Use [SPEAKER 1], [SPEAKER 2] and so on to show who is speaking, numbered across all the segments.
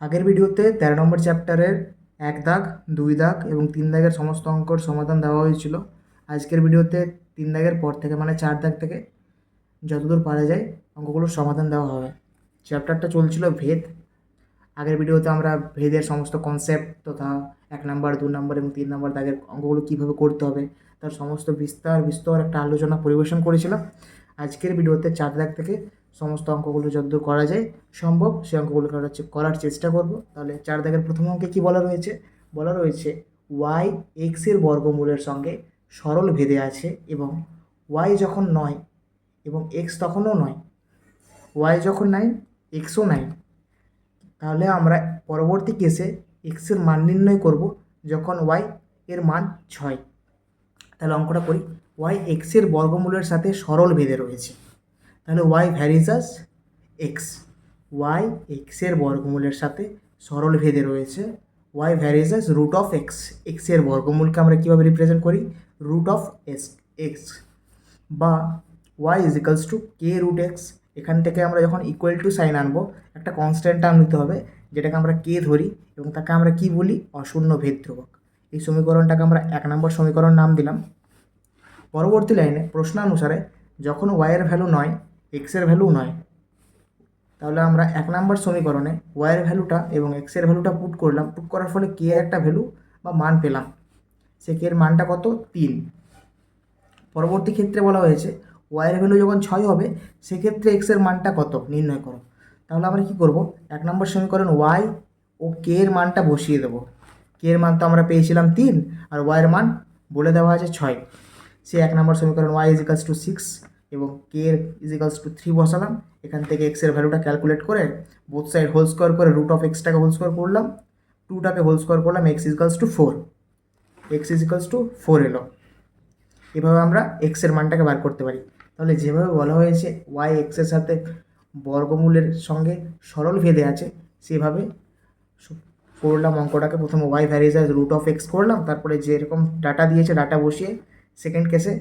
[SPEAKER 1] আগের ভিডিওতে 13 নম্বর চ্যাপ্টারের 1 দাগ 2 দাগ এবং 3 দাগের সমস্ত অঙ্কর সমাধান দেওয়া হয়েছিল। আজকের ভিডিওতে 3 দাগের পর থেকে মানে 4 দাগ থেকে যতদূর পারা যায় অঙ্কগুলোর সমাধান দেওয়া হবে। চ্যাপ্টারটা চলছিল ভেদ। আগের ভিডিওতে আমরা ভেদের সমস্ত কনসেপ্ট তথা 1 নম্বর 2 নম্বর এবং 3 নম্বর দাগের অঙ্কগুলো কীভাবে করতে হবে তার সমস্ত বিস্তর একটা আলোচনা পরিবেশন করেছিলাম। আজকের ভিডিওতে 4 দাগ থেকে সমস্ত অঙ্কগুলো যতদূর করা যায় সম্ভব সেই অঙ্কগুলো করার চেষ্টা করব। তাহলে 4 দাগের প্রথম অঙ্কে কী বলা রয়েছে ওয়াই এক্সের বর্গমূলের সঙ্গে সরল ভেদে আছে এবং ওয়াই যখন নয় এবং এক্স তখনও নয়, ওয়াই যখন 9 এক্সও 9, তাহলে আমরা পরবর্তী কেসে এক্সের মান নির্ণয় করব যখন ওয়াই এর মান 6। তাহলে অঙ্কটা করি। ওয়াই এক্সের বর্গমূলের সাথে সরল ভেদে রয়েছে, তাহলে Y varies as X. Y এক্সের বর্গমূলের সাথে সরল ভেদে রয়েছে, Y varies as root of X. এক্সের বর্গমূলকে আমরা কীভাবে রিপ্রেজেন্ট করি? রুট অফ এক্স বা Y is equals to K root X. এখান থেকে আমরা যখন ইকুয়াল টু সাইন আনবো একটা কনস্ট্যান্ট টার্ম নিতে হবে যেটাকে আমরা কে ধরি এবং তাকে আমরা কি বলি? অশূন্য ভেদ ধ্রুবক। এই সমীকরণটাকে আমরা 1 নম্বর সমীকরণ নাম দিলাম। পরবর্তী লাইনে প্রশ্নানুসারে যখন ওয়াইয়ের ভ্যালু নয় এক্সের ভ্যালু নয়, তাহলে আমরা 1 নম্বর সমীকরণে ওয়াইয়ের ভ্যালুটা এবং এক্সের ভ্যালুটা পুট করলাম। পুট করার ফলে কে এর একটা ভ্যালু বা মান পেলাম। সে কে এর মানটা কত? 3। পরবর্তী ক্ষেত্রে বলা হয়েছে ওয়াইয়ের ভ্যালু যখন 6 হবে সেক্ষেত্রে এক্সের মানটা কত নির্ণয় করো। তাহলে আমরা কি করব? 1 নম্বর সমীকরণ ওয়াই ও কে এর মানটা বসিয়ে দেবো। কে এর মান তো আমরা পেয়েছিলাম 3 আর ওয়াইয়ের মান বলে দেওয়া আছে 6। সে 1 নম্বর সমীকরণ ওয়াই ইজ ইকালস টু 6 এবং কে এর ইজ ইকালস টু 3 বসালাম। এখান থেকে এক্সের ভ্যালুটা ক্যালকুলেট করে বোথ সাইড হোল স্কোয়ার করে রুট অফ এক্সটাকে হোল স্কোয়ার করলাম, 2টাকে হোল স্কোয়ার করলাম, x is equals two 4। X is equals two 4 এলো। এভাবে আমরা এক্সের মানটাকে বার করতে পারি। তাহলে যেভাবে বলা হয়েছে ওয়াই এক্সের সাথে বর্গমূলের সঙ্গে সরল ভেদে আছে সেভাবে করলাম অঙ্কটাকে। প্রথমে Y varies as root of X করলাম, তারপরে যেরকম ডাটা দিয়েছে ডাটা বসিয়ে সেকেন্ড কেসে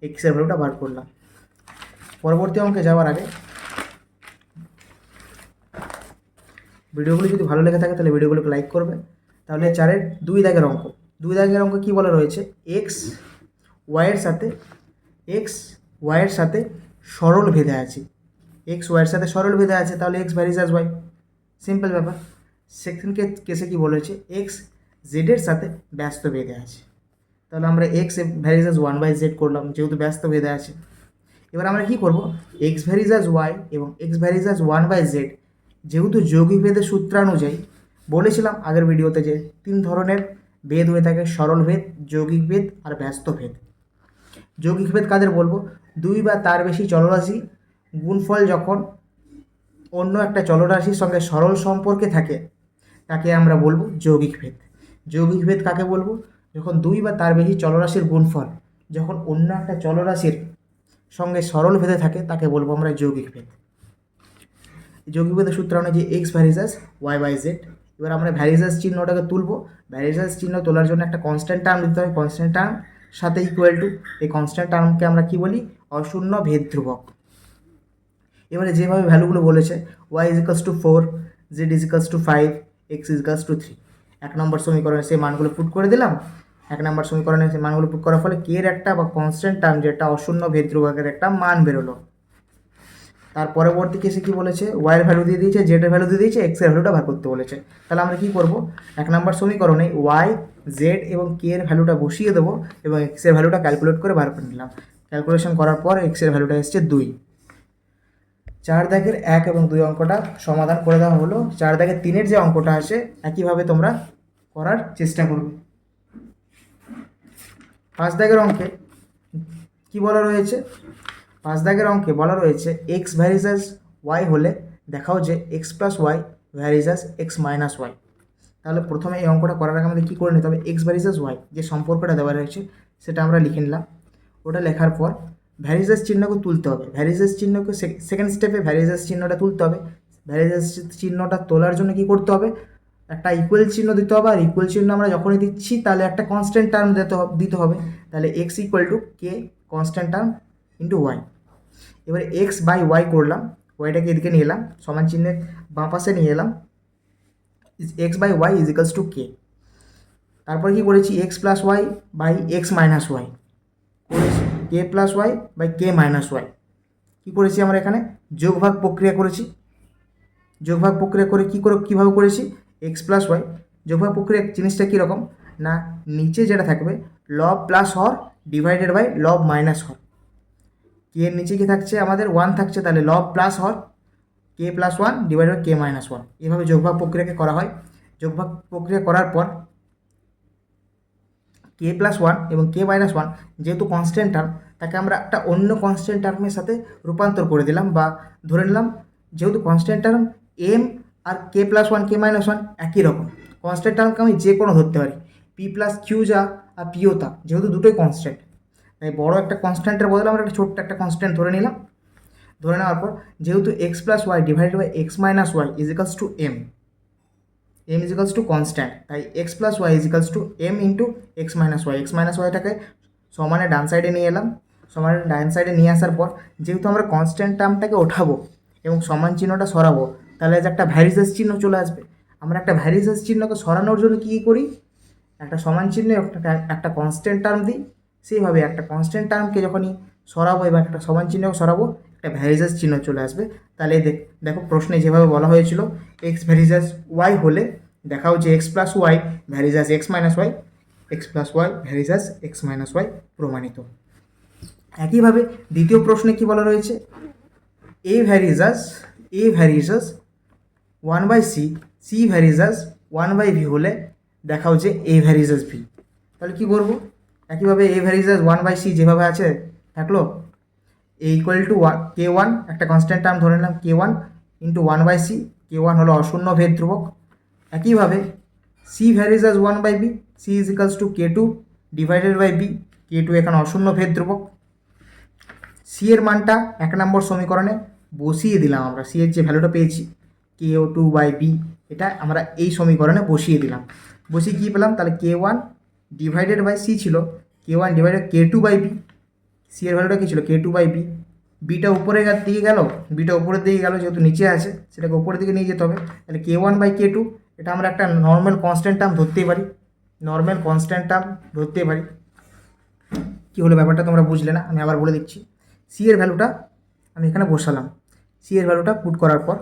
[SPEAKER 1] এক্সের ভ্যালুটা বার করলাম। পরবর্তী অঙ্কে যাওয়ার আগে ভিডিওগুলো যদি ভালো লেগে থাকে তাহলে ভিডিওগুলোকে লাইক করবে। তাহলে 4-এর 2 দাগের অঙ্ক। 2 দাগের অঙ্ক কী বলা রয়েছে? এক্স ওয়াইয়ের সাথে সরল ভেদে আছে। এক্স ওয়াইয়ের সাথে সরল ভেদে আছে, তাহলে X varies as Y. Simple ব্যাপার। সেকেন্ড কেসে কি বলেছে? এক্স জেডের সাথে ব্যস্ত ভেদে আছে, তাহলে আমরা এক্স ভ্যারিজ অ্যাজ 1/z করলাম যেহেতু ব্যস্ত ভেদে আছে। এবার আমরা কি করব? এক্স ভ্যারিজ অ্যাজ ওয়াই এবং এক্স ভ্যারিজ অ্যাজ 1/z যেহেতু যৌগিক ভেদের সূত্রানুযায়ী বলেছিলাম আগের ভিডিওতে যে 3 ধরনের ভেদ হয়ে থাকে: সরল ভেদ, যৌগিক ভেদ আর ব্যস্ত ভেদ। যৌগিক ভেদ কাদের বলবো? 2 বা তার বেশি চলরাশি গুণফল যখন অন্য একটা চলরাশির সঙ্গে সরল সম্পর্কে থাকে তাকে আমরা বলবো যৌগিক ভেদ। যৌগিক ভেদ কাকে বলবো? যখন 2 বা তার বেশি চলরাশির গুণফল যখন অন্য একটা চলরাশির সঙ্গে সরল ভেদে থাকে তাকে বলবো আমরা যৌগিক ভেদ। যৌগিক ভেদের সূত্র অনুযায়ী এক্স ভ্যারিজাস y/z। এবার আমরা ভ্যারিজাস চিহ্নটাকে তুলবো। ভ্যারিজাস চিহ্ন তোলার জন্য একটা কনস্ট্যান্ট টার্ম দিতে হবে। কনস্ট্যান্ট টার্ম সাথে ইকুয়াল টু, এই কনস্ট্যান্ট টার্মকে আমরা কি বলি? অশূন্য ভেদ ধ্রুবক। এবারে যেভাবে ভ্যালুগুলো বলেছে y is equals two 4, z is equals two 5, x is equals two 3, 1 নম্বর সমীকরণে সেই মানগুলো পুট করে দিলাম। 1 নম্বর সমীকরণে সেই মানগুলো পুট করার ফলে কে এর একটা বা কনস্ট্যান্ট টার্ম যেটা অশূন্য ভেদ ধ্রুবকের একটা মান বেরোলো। তার পরবর্তী কেসে কী বলেছে? ওয়াইয়ের ভ্যালু দিয়ে দিয়েছে, জেডের ভ্যালু দিয়ে দিয়েছে, এক্সের ভ্যালুটা বার করতে বলেছে। তাহলে আমরা কী করব? 1 নম্বর সমীকরণে ওয়াই, জেড এবং কে এর ভ্যালুটা বসিয়ে দেবো এবং এক্সের ভ্যালুটা ক্যালকুলেট করে বার করে নিলাম। ক্যালকুলেশন করার পর এক্সের ভ্যালুটা এসছে 2। 4 দাগের 1 এবং 2 অঙ্কটা সমাধান করে দেওয়া হলো। 4 দাগের 3-এর যে অঙ্কটা আছে একইভাবে তোমরা করার চেষ্টা করবে। 5 দাগের অঙ্কে কী বলা রয়েছে? 5 দাগের অঙ্কে বলা রয়েছে এক্স ভ্যারিজাস ওয়াই হলে দেখাও যে X plus Y varies as X minus Y. তাহলে প্রথমে এই অঙ্কটা করার আগে আমাদের কী করে নিতে হবে? এক্স ভ্যারিজাস ওয়াই যে সম্পর্কটা দেওয়া রয়েছে সেটা আমরা লিখে নিলাম। ওটা লেখার পর ভ্যারিজাস চিহ্নকে তুলতে হবে। ভ্যারিজাস চিহ্নকে সেকেন্ড স্টেপে ভ্যারিজাস চিহ্নটা তুলতে হবে। ভ্যারিজাস চিহ্নটা তোলার জন্য কী করতে হবে? একটা ইকুয়াল চিহ্ন দিতে হবে, আর ইকুয়াল চিহ্ন আমরা যখনই দিচ্ছি তাহলে একটা কনস্ট্যান্ট টার্ম দিতে হবে। তাহলে X equal to K constant term into Y. এবারে এক্স বাই ওয়াই করলাম, ওয়াইটাকে এদিকে নিয়ে এলাম, সমান চিহ্নের বাঁ পাশে নিয়ে এলাম। X by Y is equals to K. তারপরে কী করেছি, X plus Y by X minus Y করেছি, K plus Y by K minus Y. কী করেছি আমরা এখানে যোগভাগ প্রক্রিয়া করেছি। যোগভাগ প্রক্রিয়া করে কীভাবে করেছি, এক্স প্লাস ওয়াই যোগভাগ প্রক্রিয়া জিনিসটা কীরকম না, নিচে যেটা থাকবে লব প্লাস হর ডিভাইডেড বাই লব মাইনাস হর। কে এর নিচে কি থাকছে আমাদের 1 থাকছে, তাহলে লব প্লাস হর K plus 1 divided by K minus 1। এভাবে যোগভাগ প্রক্রিয়াকে করা হয়। যোগভাগ প্রক্রিয়া করার পর কে প্লাস 1 এবং কে মাইনাস 1 যেহেতু কনস্ট্যান্ট টার্ম, তাকে আমরা একটা অন্য কনস্ট্যান্ট টার্মের সাথে রূপান্তর করে দিলাম, বা ধরে নিলাম যেহেতু কনস্ট্যান্ট টার্ম এম আর কে প্লাস 1 কে মাইনাস 1 একই রকম, কনস্ট্যান্ট টার্মকে আমি যে কোনো ধরতে পারি, পি প্লাস কিউ যা আর পিও তা, যেহেতু দুটোই কনস্ট্যান্ট, তাই বড় একটা কনস্ট্যান্টের বদলে আমরা একটা ছোট্ট একটা কনস্ট্যান্ট ধরে নিলাম। ধরে নেওয়ার পর যেহেতু X plus Y divided by X minus Y is equals to M, M is equals to constant, তাই X plus Y is equals to M into X minus Y. X minus ওয়াইটাকে সমানে ডান সাইডে নিয়ে এলাম। সমানে ডান সাইডে নিয়ে আসার পর যেহেতু আমরা কনস্ট্যান্ট টার্মটাকে ওঠাবো এবং সমান চিহ্নটা সরাবো, তাহলে যে একটা ভ্যারিসেস চিহ্ন চলে আসবে। আমরা একটা ভ্যারিসেস চিহ্নকে সরানোর জন্য কী করি, একটা সমান চিহ্নে একটা কনস্ট্যান্ট টার্ম দিই। সেইভাবে একটা কনস্ট্যান্ট টার্মকে যখনই সরাবো এবং একটা সমান চিহ্নকে সরাবো, একটা ভ্যারিসেস চিহ্ন চলে আসবে। তাহলে দেখো প্রশ্নে যেভাবে বলা হয়েছিল এক্স ভ্যারিসেস ওয়াই হলে দেখাও যে X plus Y varies as X minus Y, X plus Y varies as X minus Y প্রমাণিত। একইভাবে দ্বিতীয় প্রশ্নে কি বলা রয়েছে, এ varices 1/c, C varices 1/v হলে দেখাও যে এ ভ্যারিসেস ভি। তাহলে কী করবো, একইভাবে এ ভ্যারিসেস 1/c যেভাবে আছে থাকলো, A equal to K one, একটা কনস্ট্যান্ট টার্ম ধরে নিলাম K one into 1/c, K one হলো অশূন্য ভেদ ধ্রুবক। একইভাবে C varies as 1/b, C is equals to K two divided by B, K two এখানে অশূন্য ভেদ ধ্রুবক। সি এর মানটা 1 নম্বর সমীকরণে বসিয়ে দিলাম আমরা, সি এর যে ভ্যালুটা পেয়েছি KO2/b, এটা আমরা এই সমীকরণে বসিয়ে দিলাম। বসিয়ে কী পেলাম, তাহলে কে ওয়ান ডিভাইডেড বাই সি ছিল কে ওয়ান ডিভাইডেড K2/b, সি এর ভ্যালুটা কী ছিল K2/b, বিটা উপরের দিকে গেল, বিটা উপরের দিকে গেল যেহেতু নিচে আছে সেটাকে উপরের দিকে নিয়ে যেতে হবে। তাহলে K1/K2 এটা আমরা একটা নর্মাল কনস্ট্যান্ট টার্ম ধরতেই পারি, নর্মাল কনস্ট্যান্ট টার্ম ধরতেই পারি। কী হলো ব্যাপারটা তোমরা বুঝলে না, আমি আবার বলে দিচ্ছি। সি এর ভ্যালুটা আমি এখানে বসালাম, সি এর ভ্যালুটা পুট করার পর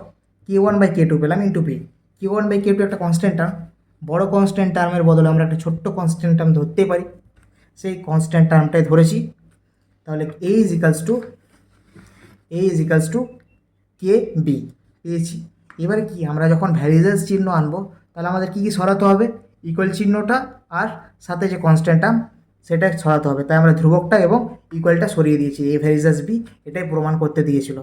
[SPEAKER 1] K1/K2 পেলাম ইন্টু পি। K1/K2 একটা কনস্ট্যান্ট টার্ম, বড় কনস্ট্যান্ট টার্মের বদলে আমরা একটা ছোট্ট কনস্ট্যান্ট টার্ম ধরতে পারি, সেই কনস্ট্যান্ট টার্মটাই ধরেছি। তাহলে A is equals to K B পেয়েছি। এবারে কি, আমরা যখন ভ্যারিসেস চিহ্ন আনবো তাহলে আমাদের কী কী সরাতে হবে, ইকুয়াল চিহ্নটা আর সাথে যে কনস্ট্যান্ট টার্ম সেটা সরাতে হবে। তাই আমরা ধ্রুবকটা এবং ইকুয়ালটা সরিয়ে দিয়েছি, এ ভ্যারিসেস বি এটাই প্রমাণ করতে দিয়েছিল।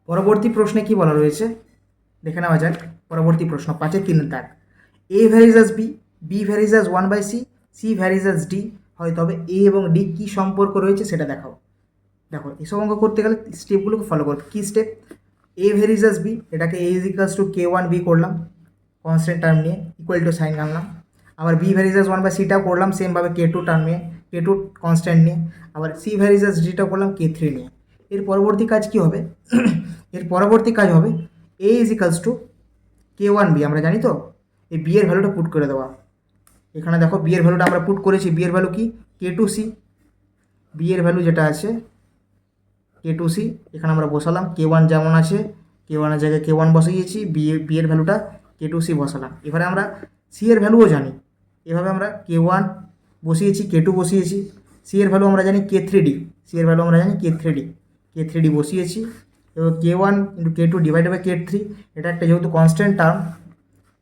[SPEAKER 1] পরবর্তী প্রশ্নে কি বলা রয়েছে দেখে নেওয়া যাক। পরবর্তী প্রশ্ন 5-এর 3 দাগ, A varies B, B varies 1/c, C varies D হয়, তবে এ এবং ডি কী সম্পর্ক রয়েছে সেটা দেখাও। দেখো এসব অঙ্ক করতে গেলে স্টেপগুলোকে ফলো করবে। কী স্টেপ, এ ভ্যারিসেস বি, এটাকে এ ইজ ইকালস টু K1/b করলাম কনস্ট্যান্ট টার্ম নিয়ে, ইকুয়াল টু সাইন আনলাম। আবার বি ভ্যারিসেস 1/cটাও করলাম সেমভাবে K2 টার্ম নিয়ে, K2 কনস্ট্যান্ট নিয়ে। আবার সি ভ্যারিসেস ডিটাও করলাম K3 নিয়ে। এর পরবর্তী কাজ কী হবে, এর পরবর্তী কাজ হবে এ ইজ ইকালস টু K1/b, আমরা জানি তো এই বি এর ভ্যালুটা পুট করে দেওয়া। এখানে দেখো বি এর ভ্যালুটা আমরা পুট করেছি, বি এর ভ্যালু কি K2c, বি এর ভ্যালু যেটা আছে K2c, এখানে আমরা বসালাম K1 যেমন আছে K1 এর জায়গায় K1 বসিয়েছি, বি এর ভ্যালুটা K2c বসালাম। এবারে আমরা সি এর ভ্যালুও জানি, এভাবে আমরা K1 বসিয়েছি, K2 বসিয়েছি। সি এর ভ্যালু আমরা জানি K3d, সি এর ভ্যালু আমরা জানি K3d বসিয়েছি। এবং K1 into K2 divided by K3, এটা একটা যেহেতু constant term,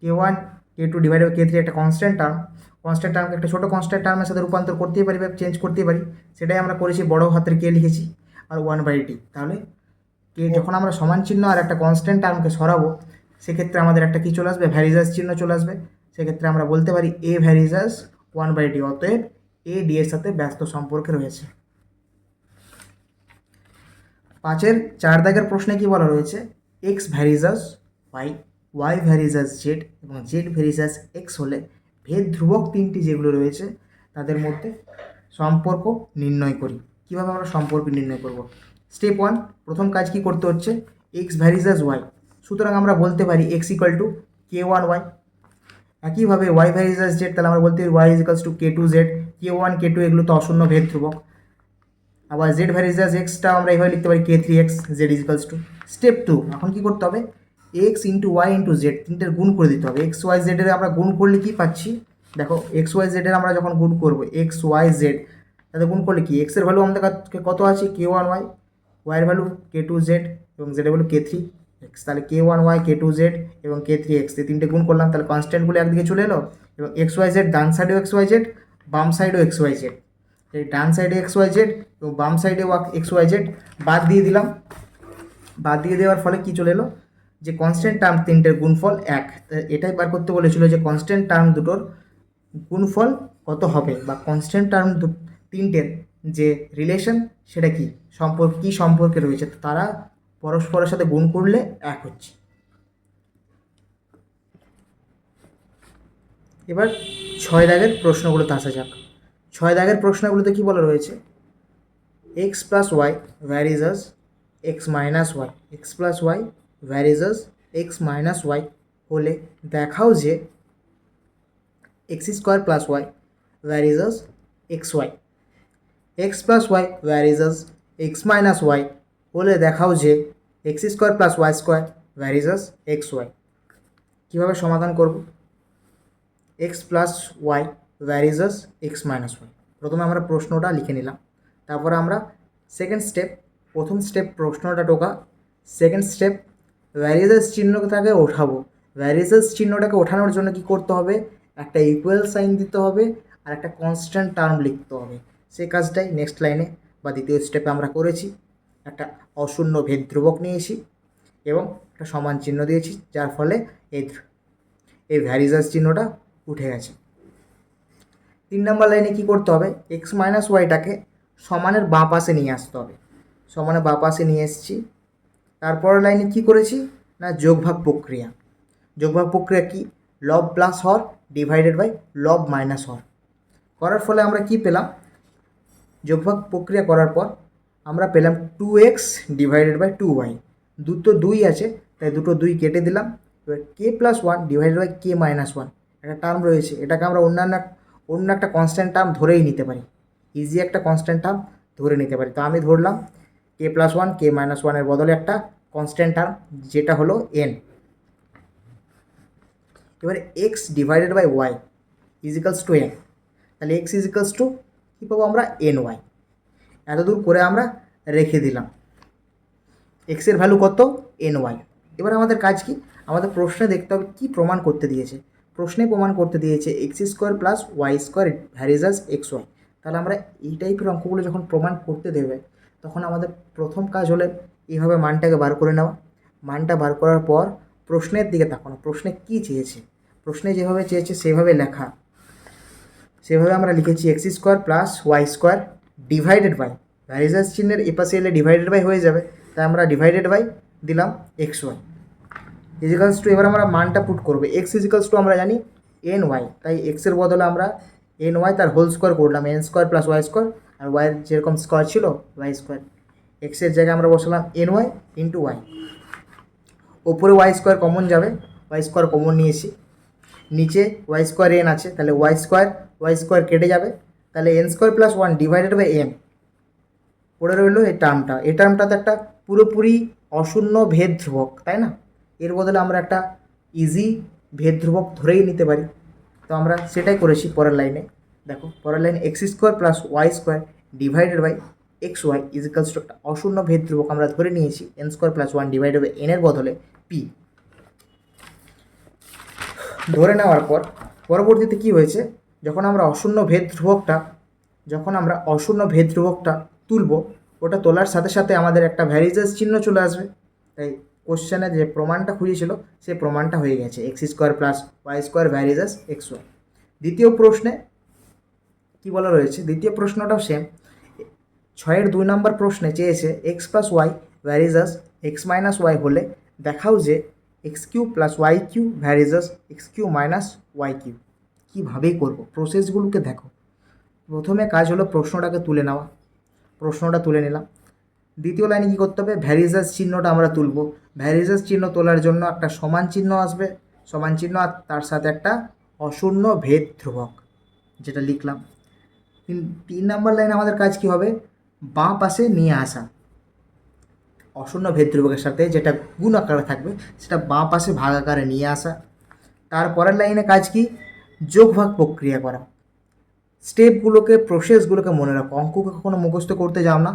[SPEAKER 1] K1 K2 divided by K3 একটা কনস্ট্যান্ট টার্ম, কনস্ট্যান্ট টার্মকে একটা ছোটো কনস্ট্যান্ট টার্মের সাথে রূপান্তর করতেই পারি বা চেঞ্জ করতেই পারি, সেটাই আমরা করেছি, বড় হাতের কে লিখেছি আর 1/d। তাহলে কে যখন আমরা সমান চিহ্ন আর একটা কনস্ট্যান্ট টার্মকে সরাবো, সেক্ষেত্রে আমাদের একটা কী চলে আসবে, ভ্যারিসেস চিহ্ন চলে আসবে। সেক্ষেত্রে আমরা বলতে পারি এ ভ্যারিসেস 1/d, অতএব এ ডি এর সাথে ব্যস্ত সম্পর্কে রয়েছে। 5-এর 4 দাগের প্রশ্নে কি বলা রয়েছে, X varies as Y, Y varies as Z এবং জেড ভ্যারিসেস এক্স হলে ভেদ ধ্রুবক তিনটি যেগুলো রয়েছে তাদের মধ্যে সম্পর্ক নির্ণয় করি। কীভাবে আমরা সম্পর্ক নির্ণয় করব? স্টেপ 1, প্রথম কাজ কি করতে হচ্ছে, এক্স ভ্যারিজ অ্যাজ ওয়াই। সুতরাং আমরা বলতে পারি এক্স ইকুয়াল টু k1y। একইভাবে ওয়াই ভ্যারিজ অ্যাজ জেড, তাহলে আমরা বলতে পারি Y is equals two k2z। k1 k2 এগুলো তো অশূন্য ভেদ ধ্রুবক। আবার জেড ভ্যারিজ অ্যাজ এক্সটা আমরা এইভাবে লিখতে পারি k3x, জেড ইজিক্যালস টু। স্টেপ 2, এখন কি করতে হবে, X into Y into Z, তিনটের গুণ করে দিতে হবে। এক্স ওয়াই জেডের আমরা গুণ করলে কি পাচ্ছি, দেখো এক্স ওয়াই জেডের আমরা যখন গুণ করবো এক্স ওয়াই জেড, তাদের গুণ করলে কি, এক্সের ভ্যালু আমাদের কত আছে k1y, ওয়াইয়ের ভ্যালু k2z এবং জেডের ভ্যালু k3x। তাহলে k1y k2z এবং k3x, এই তিনটে গুণ করলাম, তাহলে কনস্ট্যান্টগুলো একদিকে চলে এলো এবং এক্স ওয়াই জেড ডান সাইডেও এক্স ওয়াই জেড, বাম সাইডেও এক্স ওয়াই জেড। এই ডান সাইডে এক্স ওয়াই জেড এবং বাম সাইডে এক্স ওয়াই জেড বাদ দিয়ে দিলাম। বাদ দিয়ে দেওয়ার ফলে কি চলে এলো, যে কনস্ট্যান্ট টার্ম তিনটের গুণফল 1। এটাই বার করতে বলেছিল যে কনস্ট্যান্ট টার্ম দুটোর গুণফল কত হবে, বা কনস্ট্যান্ট টার্ম তিনটের যে রিলেশন সেটা কি সম্পর্কে রয়েছে, তো তারা পরস্পরের সাথে গুণ করলে 1 হচ্ছে। এবার 6 দাগের প্রশ্নগুলোতে আসা যাক। 6 দাগের প্রশ্নগুলোতে কি বলা রয়েছে, X plus Y varies as X minus Y, X plus Y varies as X minus Y হলে দেখাও যে X square plus Y varies as X Y. X plus Y varies as X minus Y হলে দেখাও যে X square plus Y square varies as X Y. কীভাবে সমাধান করব, X plus Y varies as X minus Y, প্রথমে আমরা প্রশ্নটা লিখে নিলাম। তারপরে আমরা সেকেন্ড স্টেপ, প্রথম স্টেপ প্রশ্নটা টোকা, সেকেন্ড স্টেপ ভ্যারিজেস চিহ্নটাকে ওঠাবো। ভ্যারিজেস চিহ্নটাকে ওঠানোর জন্য কি করতে হবে, একটা ইকুয়াল সাইন দিতে হবে আর একটা কনস্ট্যান্ট টার্ম লিখতে হবে। সেই কাজটাই নেক্সট লাইনে বা দ্বিতীয় স্টেপে আমরা করেছি। একটা অশূন্য ভেদ ধ্রুবক নিয়েছি এবং একটা সমান চিহ্ন দিয়েছি, যার ফলে এই ভ্যারিজেস চিহ্নটা উঠে গেছে। 3 নম্বর লাইনে কি করতে হবে, এক্স মাইনাস ওয়াইটাকে সমানের বাঁ পাশে নিয়ে আসতে হবে। সমানের বাঁ পাশে নিয়ে এসেছি। তারপরের লাইনে কি করেছি না, যোগভাগ প্রক্রিয়া। যোগভাগ প্রক্রিয়া কি, লব প্লাস হর ডিভাইডেড বাই লব মাইনাস হর করার ফলে আমরা কি পেলাম, যোগভাগ প্রক্রিয়া করার পর আমরা পেলাম 2x ডিভাইডেড বাই 2y। দুটো 2 আছে তাই দুটো 2 কেটে দিলাম। এবার K plus 1 divided by K minus 1 একটা টার্ম রয়েছে, এটাকে আমরা অন্য একটা কনস্ট্যান্ট টার্ম ধরেই নিতে পারি, ইজি একটা কনস্ট্যান্ট টার্ম ধরে নিতে পারি। তো আমি ধরলাম কে প্লাস 1 কে মাইনাস 1-এর বদলে একটা কনস্ট্যান্ট টার্ম যেটা হলো এন। এবারে X divided by Y is equals to N, তাহলে এক্স ইজিক্যালস টু কী পাবো আমরা, এন ওয়াই। এতদূর করে আমরা রেখে দিলাম। এক্সের ভ্যালু কত, এন ওয়াই। এবার আমাদের কাজ কি, আমাদের প্রশ্নে দেখতে হবে কী প্রমাণ করতে দিয়েছে। প্রশ্নে প্রমাণ করতে দিয়েছে X square plus Y square varies as X Y. তাহলে আমরা এই টাইপের অঙ্কগুলো যখন প্রমাণ করতে দেবে তখন আমাদের প্রথম কাজ হলে এইভাবে মানটাকে বার করে নেওয়া। মানটা বার করার পর প্রশ্নের দিকে তাকানো, প্রশ্নে কী চেয়েছে, প্রশ্নে যেভাবে চেয়েছে সেভাবে লেখা। সেভাবে আমরা লিখেছি X square plus Y square divided by, varies as চিহ্নের এপাশে এলে ডিভাইডেড বাই হয়ে যাবে, তাই আমরা ডিভাইডেড বাই দিলাম এক্স ওয়াই ইজিক্যালস টু, এবার আমরা মানটা পুট করবো। এক্স ইজিক্যালস টু আমরা জানি এন ওয়াই, তাই এক্সের বদলে আমরা এন ওয়াই তার হোল স্কোয়ার করলাম, N square plus Y square, আর ওয়াইয়ের যেরকম স্কোয়ার ছিল ওয়াই স্কোয়ার। এক্সের জায়গায় আমরা বসালাম এন ওয়াই ইন্টু ওয়াই। ওপরে ওয়াই স্কোয়ার কমন যাবে, ওয়াই স্কোয়ার কমন নিয়েছি। নিচে ওয়াই স্কোয়ার এন আছে, তাহলে ওয়াই স্কোয়ার কেটে যাবে, তাহলে N square plus 1 divided by N পড়ে রইলো এই টার্মটা। এই টার্মটা তো একটা পুরোপুরি অশূন্য ভেদ ধ্রুবক, তাই না? এর বদলে আমরা একটা ইজি ভেদ ধ্রুবক ধরেই নিতে পারি, তো আমরা সেটাই করেছি। পরের লাইনে দেখো, পরের লাইনে X square plus Y square divided by X Y is equals to একটা অশূন্য ভেদ ধ্রুবক আমরা ধরে নিয়েছি N square plus 1 divided by এনের বদলে পি। ধরে নেওয়ার পর পরবর্তীতে কি হয়েছে, যখন আমরা অশূন্য ভেদ ধ্রুবকটা তুলব, ওটা তোলার সাথে সাথে আমাদের একটা ভ্যারিজেস চিহ্ন চলে আসবে। তাই কোশ্চেনে যে প্রমাণটা খুঁজেছিল সেই প্রমাণটা হয়ে গেছে, X square plus Y square varies as X Y. দ্বিতীয় প্রশ্নে কী বলা রয়েছে, দ্বিতীয় প্রশ্নটাও সেম। 6-এর 2 নম্বর প্রশ্নে চেয়েছে X plus Y varies X minus Y হলে দেখাও যে X Q plus Y Q varies X Q minus Y Q. কীভাবেই করবো, প্রসেসগুলোকে দেখো। প্রথমে কাজ হলো প্রশ্নটাকে তুলে নেওয়া, প্রশ্নটা তুলে নিলাম। দ্বিতীয় লাইনে কী করতে হবে, ভ্যারিজাস চিহ্নটা আমরা তুলব। ভ্যারিজাস চিহ্ন তোলার জন্য একটা সমান চিহ্ন আসবে, সমান চিহ্ন, আর তার সাথে একটা অশূন্য ভেদ ধ্রুবক, যেটা লিখলাম। তিন নাম্বার লাইনে আমাদের কাজ কী হবে, বাঁ পাশে নিয়ে আসা অশূন্য ভেদ ধ্রুবকের সাথে যেটা গুণ আকারে থাকবে সেটা বাঁ পাশে ভাগ আকারে নিয়ে আসা। তারপরের লাইনে কাজ কি, যোগ ভাগ প্রক্রিয়া করা। স্টেপগুলোকে, প্রসেসগুলোকে মনে রাখো, অঙ্ককে কখনো মুখস্থ করতে যাও না,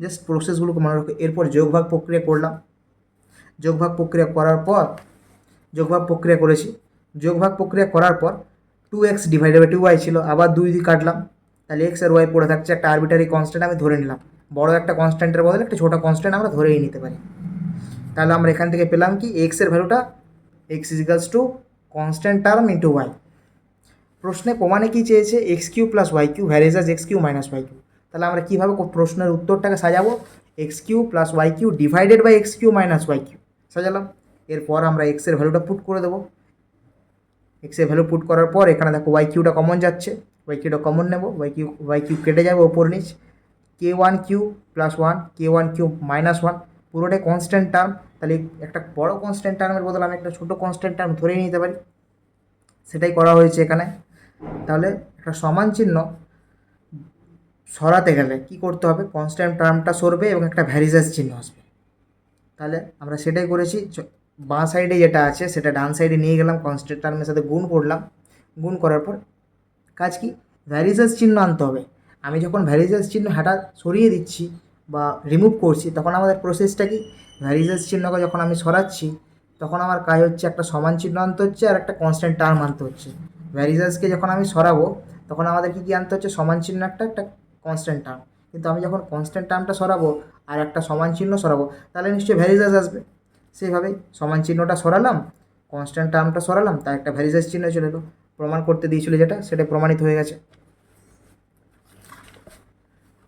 [SPEAKER 1] জাস্ট প্রসেসগুলোকে মনে রাখো। এরপর যোগ ভাগ প্রক্রিয়া করলাম, যোগ ভাগ প্রক্রিয়া করার পর যোগ ভাগ প্রক্রিয়া করার পর 2x ডিভাইডেড বাই 2y ছিল, আবার 2 দিয়ে কাটলাম, তাহলে x আর y পড়ে থাকছে, একটা আরবিটারি কনস্ট্যান্ট আমি ধরে নিলাম। বড় একটা কনস্ট্যান্টের বদলে একটা ছোটো কনস্ট্যান্ট আমরা ধরেই নিতে পারি। তাহলে আমরা এখান থেকে পেলাম কি, x এর ভ্যালুটা x is equals to constant term into y। প্রশ্নে প্রমাণে কী চেয়েছে, X Q plus Y Q varies X Q minus Y Q. তাহলে আমরা কীভাবে প্রশ্নের উত্তরটাকে সাজাবো, X Q plus Y Q divided by X Q minus Y Q সাজালাম। এরপর আমরা এক্সের ভ্যালুটা পুট করে দেবো। এক্সের ভ্যালু পুট করার পর এখানে দেখো ওয়াই কিউটা কমন যাচ্ছে, ওয়াই কিউটা কমন নেবো, ওয়াই কিউ কেটে যাবে ওপর নিচ, কে ওয়ান কিউ প্লাস ওয়ান, কে ওয়ান কিউ মাইনাস ওয়ান, পুরোটাই কনস্ট্যান্ট টার্ম। তাহলে একটা বড় কনস্ট্যান্ট টার্মের বদলে আমি একটা ছোটো কনস্ট্যান্ট টার্ম ধরেই নিতে পারি, সেটাই করা হয়েছে এখানে। তাহলে একটা সমান চিহ্ন সরাতে গেলে কি করতে হবে, কনস্ট্যান্ট টার্মটা সরবে এবং একটা ভ্যারিজাস চিহ্ন আসবে। তাহলে আমরা সেটাই করেছি, বাঁ সাইডে যেটা আছে সেটা ডান সাইডে নিয়ে গেলাম, কনস্ট্যান্ট টার্মের সাথে গুণ করলাম। গুণ করার পর কাজ কি, ভ্যারিজাস চিহ্ন আনতে হবে। আমি যখন ভ্যারিজাস চিহ্ন হাঁটা সরিয়ে দিচ্ছি বা রিমুভ করছি, তখন আমাদের প্রসেসটা কি, ভ্যারিজাস চিহ্নকে যখন আমি সরাচ্ছি তখন আমার কাজ হচ্ছে একটা সমান চিহ্ন আনতে হচ্ছে আর একটা কনস্ট্যান্ট টার্ম আনতে হচ্ছে। ভ্যারিজাসকে যখন আমি সরাবো তখন আমাদের কী আনতে হচ্ছে, সমান চিহ্ন একটা কনস্ট্যান্ট টার্ম। কিন্তু আমি যখন কনস্ট্যান্ট টার্মটা সরাবো আর একটা সমান চিহ্ন সরাবো, তাহলে নিশ্চয়ই ভ্যারিজাস আসবে। সেইভাবেই সমান চিহ্নটা সরালাম, কনস্ট্যান্ট টার্মটা সরালাম, তার একটা ভ্যারিজাস চিহ্ন চলে এলো। প্রমাণ করতে দিয়েছিল যেটা, সেটা প্রমাণিত হয়ে গেছে।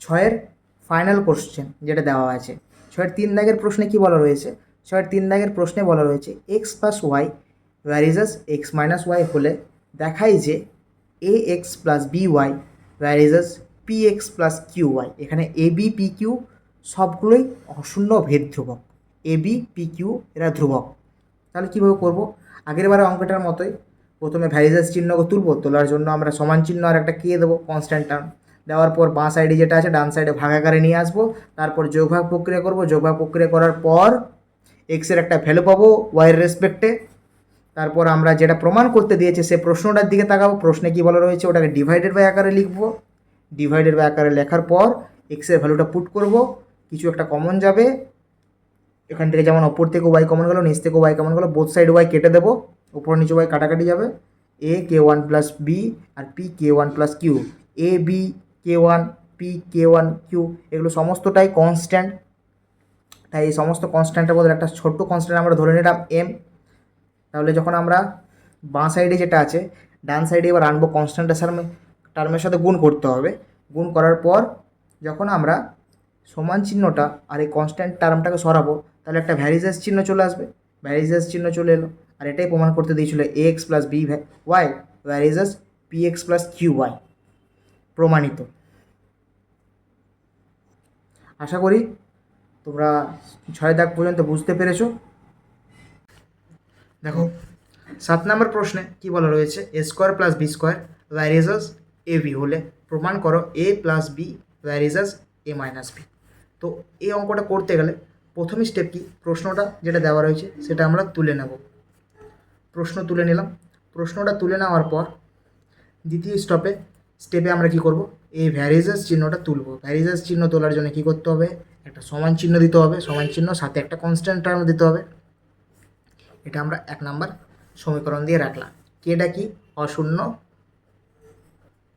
[SPEAKER 1] 6-এর ফাইনাল কোশ্চেন যেটা দেওয়া আছে, 6-এর 3 দাগের প্রশ্নে কি বলা রয়েছে, 6-এর 3 দাগের প্রশ্নে বলা রয়েছে X plus Y varies as X minus Y হলে দেখাই যে A X plus B Y varies P X plus Q Y. এখানে এ বি পি কিউ সবগুলোই অশূন্য ভেদ ধ্রুবক, এ বি পি কিউ এরা ধ্রুবক। তাহলে কীভাবে করব, আগের বারে অঙ্কটার মতোই প্রথমে ভ্যারিজাস চিহ্নকে তুলব, তোলার জন্য আমরা সমান চিহ্ন আর একটা কে দেবো, কনস্ট্যান্ট টার্ম দেওয়ার পর বাঁ সাইডে যেটা আছে ডান সাইডে ভাগাকারে নিয়ে আসবো, তারপর যোগভাগ প্রক্রিয়া করব, যোগভাগ প্রক্রিয়া করার পর এক্সের একটা ভ্যালু পাবো ওয়াইয়ের রেসপেক্টে। তারপর আমরা যেটা প্রমাণ করতে দিয়েছে সে প্রশ্নটার দিকে তাকাবো, প্রশ্নে কী বলা রয়েছে ওটাকে ডিভাইডেড বাই আকারে লিখবো। ডিভাইডেড বাই আকারে লেখার পর এক্সের ভ্যালুটা পুট করব, কিছু একটা কমন যাবে এখান থেকে, যেমন ওপর থেকে ওয়াই কমন গেলো, নিচ থেকে ওয়াই কমন গেলো, বোথ সাইড ওয়াই কেটে দেবো, উপর নিচে ওয়াই কাটাকাটি যাবে, A K one plus B আর P K one plus Q. A B K one P K one Q এগুলো সমস্তটাই কনস্ট্যান্ট, তাই এই সমস্ত কনস্ট্যান্টের বদলে একটা ছোট্ট কনস্ট্যান্ট আমরা ধরে নিলাম এম। তাহলে যখন আমরা বাঁ সাইডে যেটা আছে ডান সাইডে এবার আনবো, কনস্ট্যান্টের টার্মের সাথে গুণ করতে হবে। গুণ করার পর যখন আমরা সমান চিহ্নটা আর এই কনস্ট্যান্ট টার্মটাকে সরাবো, তাহলে একটা ভ্যারিজাস চিহ্ন চলে আসবে, ভ্যারিজাস চিহ্ন চলে এলো। আর এটাই প্রমাণ করতে দিয়েছিল A X plus B Y varies P X plus Q Y, প্রমাণিত। আশা করি তোমরা 6 দাগ পর্যন্ত বুঝতে পেরেছো। দেখো 7 নম্বর প্রশ্নে কি বলা রয়েছে, A square plus B square varies A B হলে প্রমাণ করো A plus B varies A minus B. তো এই অঙ্কটা করতে গেলে প্রথম স্টেপ কি, প্রশ্নটা যেটা দেওয়া রয়েছে সেটা আমরা তুলে নেব। প্রশ্ন তুলে নিলাম, প্রশ্নটা তুলে নেওয়ার পর দ্বিতীয় স্টেপে আমরা কি করব, এই ভ্যারিজাস চিহ্নটা তুলব। ভ্যারিজাস চিহ্ন তোলার জন্য কি করতে হবে, একটা সমান চিহ্ন দিতে হবে, সমান চিহ্ন সাথে একটা কনস্ট্যান্ট টার্ম দিতে হবে। এটা আমরা 1 নম্বর সমীকরণ দিয়ে রাখলাম। কেটা কি, অশূন্য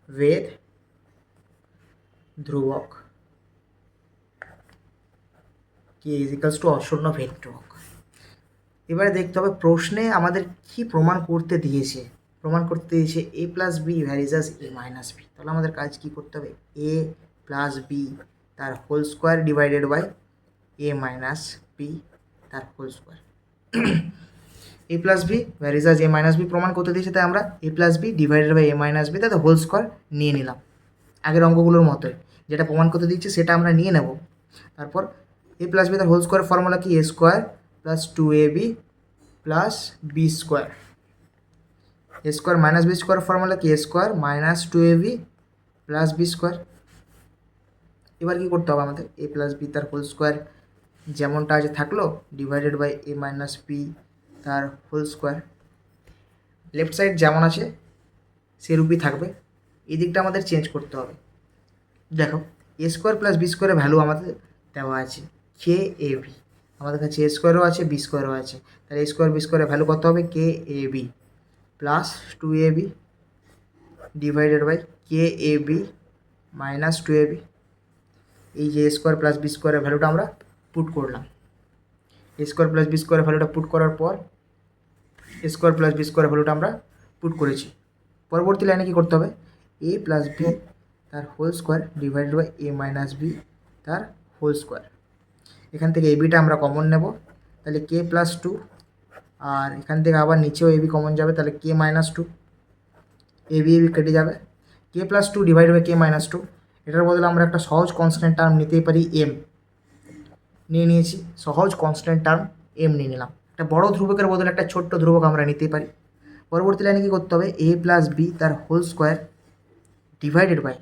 [SPEAKER 1] ভেদ ধ্রুবক, কে ইজিক্যালস টু অশূন্য ভেদ ধ্রুবক। এবারে দেখতে হবে প্রশ্নে আমাদের কি প্রমাণ করতে দিয়েছে, প্রমাণ করতে দিয়েছে A plus B varies A minus B. তাহলে আমাদের কাজ কি করতে হবে, এ প্লাস বি তার whole square divided by A minus B তার whole square. A plus B varies A minus B প্রমাণ করতে দিয়েছে, তাই আমরা A plus B divided by A minus B তাতে হোল স্কোয়ার নিয়ে নিলাম। আগের অঙ্কগুলোর মতোই, যেটা প্রমাণ করতে দিচ্ছে সেটা আমরা নিয়ে নেব। তারপর এ প্লাস বি তার হোল স্কোয়ার ফর্মুলা কি, A square plus 2ab plus B square. A square minus B square formula কি, A square minus 2ab plus B square. এবার কী করতে হবে আমাদের, এ প্লাস বি তার হোল স্কোয়ার যেমনটা আছে থাকলো, divided by A minus B তার হোল স্কোয়ার। লেফট সাইড যেমন আছে সেরূপই থাকবে, এই দিকটা আমাদের চেঞ্জ করতে হবে। দেখো এ স্কোয়ার প্লাস বি স্কোয়ারের ভ্যালু আমাদের দেওয়া আছে কে এ বি, আমাদের কাছে এ স্কোয়ারও আছে বি স্কোয়ারও আছে, তাহলে এ স্কোয়ার বি স্কোয়ারের ভ্যালু কত হবে, K A B plus 2ab divided by K A B minus 2ab। এই যে এ স্কোয়ার প্লাস বি স্কোয়ারের ভ্যালুটা আমরা পুট করলাম, এ স্কোয়ার প্লাস বি স্কোয়ারের ভ্যালুটা পুট করার পর এ স্কোয়ার প্লাস বি স্কোয়ারের ভ্যালুটা আমরা পুট করেছি। পরবর্তী লাইনে কী করতে হবে, এ প্লাস বি তার whole square divided by A minus B তার হোল স্কোয়ার। এখান থেকে এ বিটা আমরা কমন নেব, তাহলে কে প্লাস 2, আর এখান থেকে আবার নিচেও এ বি কমন যাবে, তাহলে কে মাইনাস 2, এ বি কেটে যাবে, K plus 2 divide by K minus 2। এটার বদলে আমরা একটা সহজ কনস্ট্যান্ট টার্ম নিতেই পারি, এম নিয়ে নিয়েছি, সহজ কনস্ট্যান্ট টার্ম এম নিয়ে নিলাম। একটা বড় ধ্রুবকের বদলে একটা ছোট্ট ধ্রুবক আমরা নিতেই পারি। পরবর্তী লাইনে কী করতে হবে, এ প্লাস বি তার whole square divided by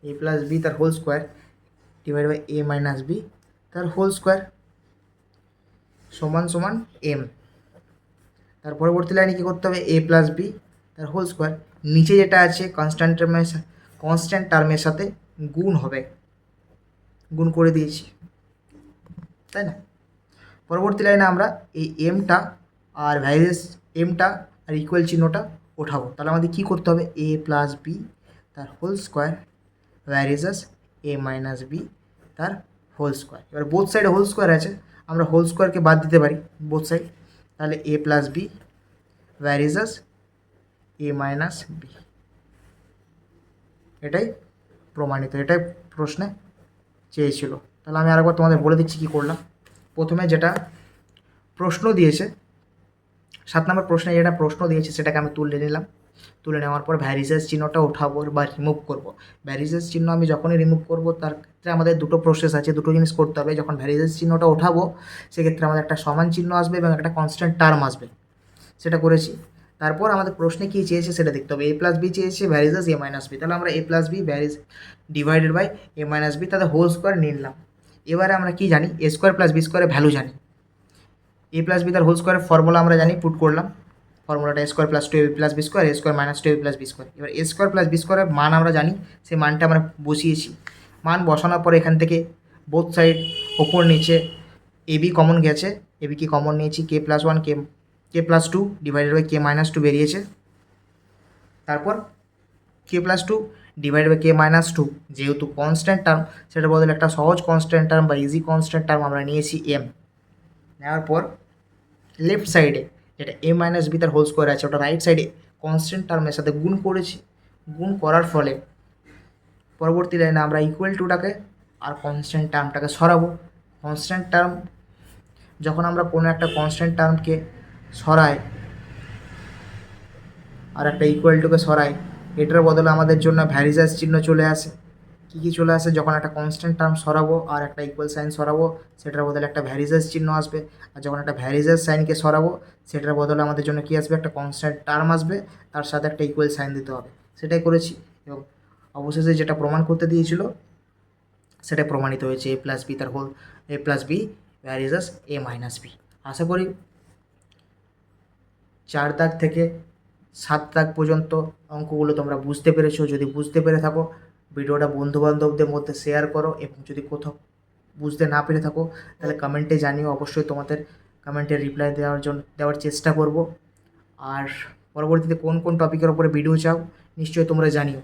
[SPEAKER 1] A plus B তার whole square divide by A minus B তার হোল স্কোয়ার সমান সমান এম। তার পরবর্তী লাইনে কী করতে হবে, এ প্লাস বি তার হোল স্কোয়ার, নিচে যেটা আছে কনস্ট্যান্ট টার্মের সাথে গুণ হবে, গুণ করে দিয়েছি, তাই না। পরবর্তী লাইনে আমরা এই এমটা আর ভ্যারিয়েস এমটা আর ইকুয়াল চিহ্নটা ওঠাবো, তাহলে আমাদের কী করতে হবে, এ প্লাস বি তার হোল স্কোয়ার ভ্যারিয়েসাস এ মাইনাস বি তার হোল স্কোয়ার। এবার বোথ সাইডে হোল স্কোয়ার আছে, আমরা হোল স্কোয়ারকে বাদ দিতে পারি বোথ সাইড, তাহলে এ প্লাস বি ভ্যারিয়েসাস এ মাইনাস বি। এটাই প্রমাণিত, এটাই প্রশ্নে চেয়েছিল। তাহলে আমি আরেকবার তোমাদের বলে দিচ্ছি কী করলাম। প্রথমে যেটা প্রশ্ন দিয়েছে 7 নম্বর প্রশ্নে যেটা প্রশ্ন দিয়েছে সেটাকে আমি তুলে নিলাম, তুলে নেওয়ার পর ভ্যারিয়েসাস চিহ্নটা ওঠাবো বা রিমুভ করব। ভ্যারিয়েসাস চিহ্ন আমি যখনই রিমুভ করব তার ক্ষেত্রে আমাদের দুটো প্রসেস আছে, দুটো জিনিস করতে হবে। যখন ভ্যারিয়েসাস চিহ্নটা ওঠাবো সেক্ষেত্রে আমাদের একটা সমান চিহ্ন আসবে এবং একটা কনস্ট্যান্ট টার্ম আসবে, সেটা করেছি। তারপর আমাদের প্রশ্নে কী চেয়েছে সেটা দেখতে হবে, এ প্লাস বি চেয়েছে ভ্যারিয়েসাস এ মাইনাস বি, তাহলে আমরা A plus B divided by A minus B তাদের হোল স্কোয়ার নিয়ে নিলাম। এবারে আমরা কি জানি, এ স্কোয়ার প্লাস বি স্কোয়ারের ভ্যালু জানি, এ প্লাস বি তার হোল স্কোয়ারের ফর্মুলা আমরা জানি, পুট করলাম ফর্মুলাটা, A square plus 2ab plus B square, A square minus 2ab plus B square. এবার এ স্কোয়ার প্লাস বি স্কোয়ারের মান আমরা জানি, সেই মানটা আমরা বসিয়েছি। মান বসানোর পরে এখান থেকে বোথ সাইড ওপর নিচে এবি কমন গেছে, এবি কি কমন নিয়েছি, K plus 1 K plus 2 divided by K minus 2 বেরিয়েছে। তারপর K plus 2 divide by K minus 2, যেহেতু কনস্ট্যান্ট টার্ম সেটার বদলে একটা সহজ কনস্ট্যান্ট টার্ম বা ইজি কনস্ট্যান্ট টার্ম আমরা নিয়েছি এম। নেওয়ার পর লেফট সাইডে যেটা এ মাইনাস বি তার হোল স্কোয়ার আছে ওটা রাইট সাইডে কনস্ট্যান্ট টার্মের সাথে গুণ করেছি। গুণ করার ফলে পরবর্তী লাইনে আমরা ইকুয়াল টুটাকে আর কনস্ট্যান্ট টার্মটাকে সরাবো। কনস্ট্যান্ট টার্ম যখন আমরা কোনো একটা কনস্ট্যান্ট টার্মকে সরাই আর একটা ইকুয়াল টুকে সরাই, এটার বদলে আমাদের জন্য ভ্যারিয়েসাস চিহ্ন চলে আসে। কী চলে আসে, যখন একটা কনস্ট্যান্ট টার্ম সরাবো আর একটা ইকুয়াল সাইন সরাবো সেটার বদলে একটা ভ্যারিয়েসাস চিহ্ন আসবে, আর যখন একটা ভ্যারিয়েসাস সাইনকে সরাবো সেটার বদলে আমাদের জন্য কী আসবে, একটা কনস্ট্যান্ট টার্ম আসবে, তার সাথে একটা ইকুয়াল সাইন দিতে হবে। সেটাই করেছি এবং অবশেষে যেটা প্রমাণ করতে দিয়েছিল সেটাই প্রমাণিত হয়েছে, এ প্লাস বি তার হোল এ প্লাস বি ভ্যারিয়েসাস এ মাইনাস বি। আশা করি 4 দাগ থেকে 7 দাগ পর্যন্ত অঙ্কগুলো তোমরা বুঝতে পেরেছো। যদি বুঝতে পেরে থাকো ভিডিওটা বন্ধুবান্ধবদের মধ্যে শেয়ার করো, এবং যদি কোথাও বুঝতে না পেরে থাকো তাহলে কমেন্টে জানিও, অবশ্যই তোমাদের কমেন্টের রিপ্লাই দেওয়ার চেষ্টা করব। আর পরবর্তীতে কোন কোন টপিকের ওপরে ভিডিও চাও নিশ্চয়ই তোমরা জানিও।